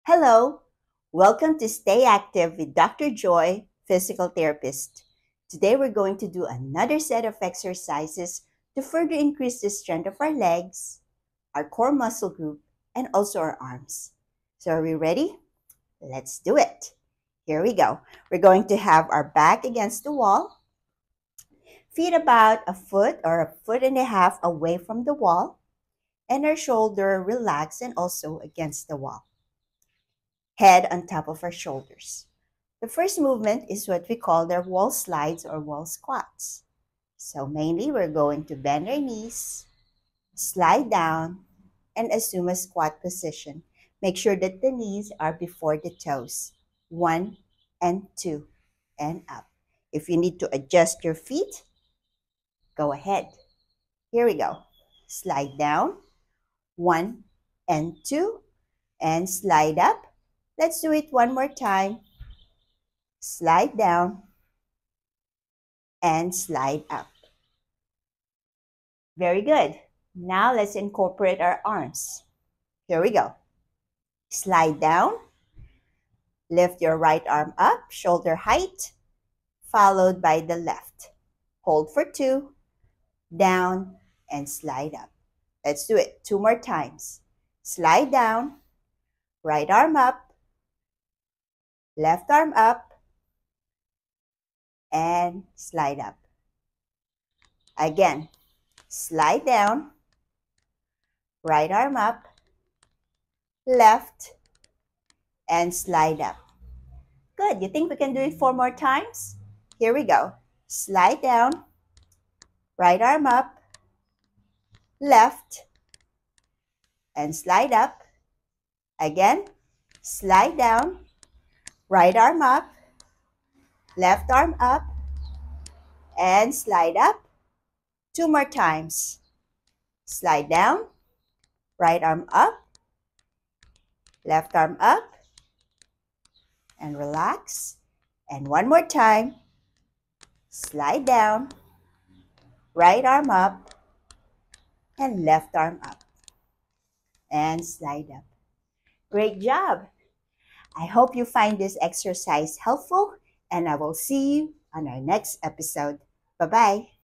Hello, welcome to Stay Active with Dr. Joy, physical therapist. Today we're going to do another set of exercises to further increase the strength of our legs, our core muscle group, and also our arms. So are we ready? Let's do it. Here we go. We're going to have our back against the wall, feet about a foot or a foot and a half away from the wall, and our shoulder relaxed and also against the wall. Head on top of our shoulders. The first movement is what we call the wall slides or wall squats. So mainly we're going to bend our knees, slide down, and assume a squat position. Make sure that the knees are before the toes. 1 and 2 and up. If you need to adjust your feet, go ahead. Here we go. Slide down. 1 and 2 and slide up. Let's do it one more time. Slide down and slide up. Very good. Now let's incorporate our arms. Here we go. Slide down. Lift your right arm up, shoulder height, followed by the left. Hold for 2, down, and slide up. Let's do it 2 more times. Slide down, right arm up, left arm up, and slide up. Again, slide down, right arm up, left, and slide up. Good. You think we can do it 4 more times? Here we go. Slide down, right arm up, left, and slide up. Again, slide down, right arm up, left arm up, and slide up. 2 more times. Slide down, right arm up, left arm up, and relax. And 1 more time. Slide down, right arm up, and left arm up, and slide up. Great job! I hope you find this exercise helpful, and I will see you on our next episode. Bye-bye.